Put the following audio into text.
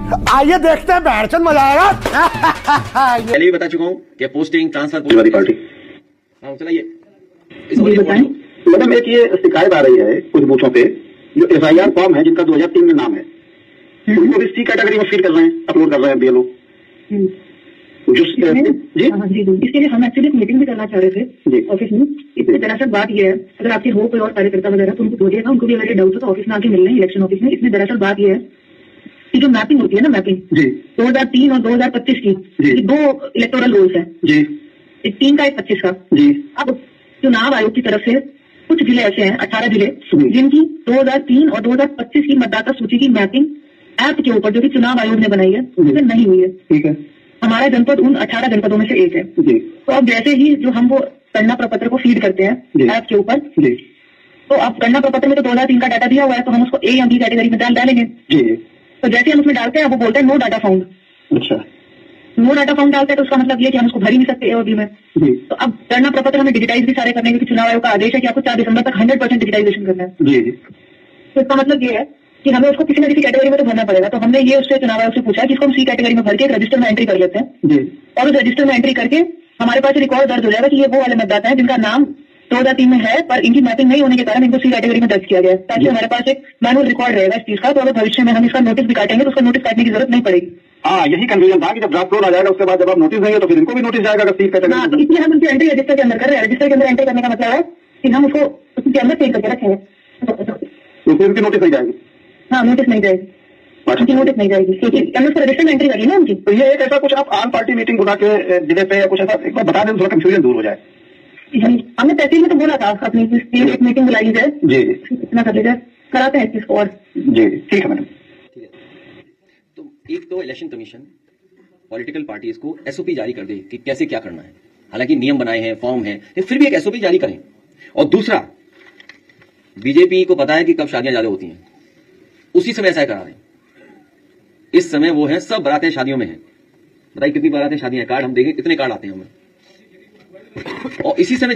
आइए देखते हैं, बैठचंद मजा आएगा। पहले भी बता चुका हूँ कि पोस्टिंग ट्रांसफर पार्टी। हाँ चलाइए। मैडम एक ये शिकायत आ रही है कुछ बूथों पे, जो FIR फॉर्म है जिनका 2003 में नाम है, उनको भी C कैटेगरी में फीड कर रहे हैं, अपलोड कर रहे हैं BLO। जी इसके लिए हम एक्चुअली मीटिंग भी करना चाह रहे थे ऑफिस में। इसमें दरअसल बात यह है, अगर आपके हो कोई और कार्यकर्ता वगैरह तो उनको बोलिएगा, उनको भी अगर डाउट हो तो ऑफिस में आके मिल रहे हैं इलेक्शन ऑफिस में। इसमें दरअसल बात यह है कि जो मैपिंग होती है ना, मैपिंग 2003 और 2025 की, ये 2 इलेक्टोरल रोल्स है जी, एक 3 का एक 25 का जी। अब चुनाव आयोग की तरफ से कुछ जिले ऐसे हैं, 18 जिले, जिनकी 2003 और 2025 की मतदाता सूची की मैपिंग ऐप के ऊपर, जो कि चुनाव आयोग ने बनाई है, उसमें नहीं हुई है। ठीक है, हमारा जनपद उन 18 जनपदों में से एक है जी। तो अब जैसे ही जो हम वो गणना प्रपत्र को फीड करते हैं ऐप के ऊपर, तो अब गणना प्रपत्र में तो 2003 का डाटा दिया हुआ है, तो हम उसको A या B कैटेगरी में डालेंगे जी। तो जैसे हम उसमें डालते हैं, वो बोलते हैं नो डाटा फाउंड। अच्छा, नो डाटा फाउंड डालते हैं तो उसका मतलब ये कि हम उसको भर ही नहीं सकते A और B में जी। तो अब गणना प्रपत्र हमें डिजिटाइज भी सारे करने, क्योंकि चुनाव आयोग का आदेश है कि आपको 4 दिसंबर तक 100% डिजिटाइजेशन करना है जी। तो इसका मतलब ये है कि हमें उसको किसी न किसी कैटेगरी में तो भरना पड़ेगा। तो हमने ये उससे चुनाव आयोग से पूछा कि इसको हम C कैटेगरी में भर के एक रजिस्टर में एंट्री कर लेते हैं जी। और उस रजिस्टर में एंट्री करके हमारे पास रिकॉर्ड दर्ज हो जाएगा कि ये वो वाले मतदाता है जिनका नाम 2003 में है, पर इनकी मैपिंग नहीं होने के कारण इनको C कैटेगरी में दर्ज किया गया है, ताकि हमारे पास एक मैनुअल रिकॉर्ड रहेगा इस चीज का। तो अगर भविष्य में हम इसका नोटिस भी काटेंगे तो उसका नोटिस काटने की जरूरत नहीं पड़ेगी। हाँ, यही कंफ्यूजन था कि जब ड्राफ्ट फ्लोर आ जाएगा उसके बाद जब आप नोटिस देंगे तो फिर इनको भी नोटिस जाएगा अगर C कैटेगरी। हाँ, तो इसलिए हम उनकी एंट्री रजिस्टर के अंदर कर रहे हैं। रजिस्टर के अंदर एंट्री करने का मतलब है कि हम उसको उसके अंदर सेव करके रखेंगे, तो फिर उनकी नोटिस नहीं जाएगी। हाँ, नोटिस नहीं जाएगी, उनकी नोटिस नहीं जाएगी, क्योंकि हमने उसको रजिस्टर में एंट्री करी ना उनकी। तो ये एक ऐसा कुछ आप आम पार्टी मीटिंग बुला के जिले पे या कुछ ऐसा एक बार बता दें, थोड़ा कंफ्यूजन दूर हो जाए। हमने तहसील में तो बोला था अपनी एक मीटिंग बुलाई जाए जी, इतना कर लीजिए, कराते हैं इसको। और जी ठीक है मैडम। ठीक है, तो एक तो इलेक्शन कमीशन पॉलिटिकल पार्टीज को SOP जारी कर दे कि कैसे क्या करना है। हालांकि नियम बनाए हैं, फॉर्म है, फिर भी एक SOP जारी करें। और दूसरा, बीजेपी को पता है कि कब शादियां ज्यादा होती हैं, उसी समय ऐसा करा रहे हैं। इस समय वो है, सब बारातें शादियों में है। बताइए कितनी बारातें शादियां, कार्ड हम देंगे, कितने कार्ड आते हैं हमें, और इसी समय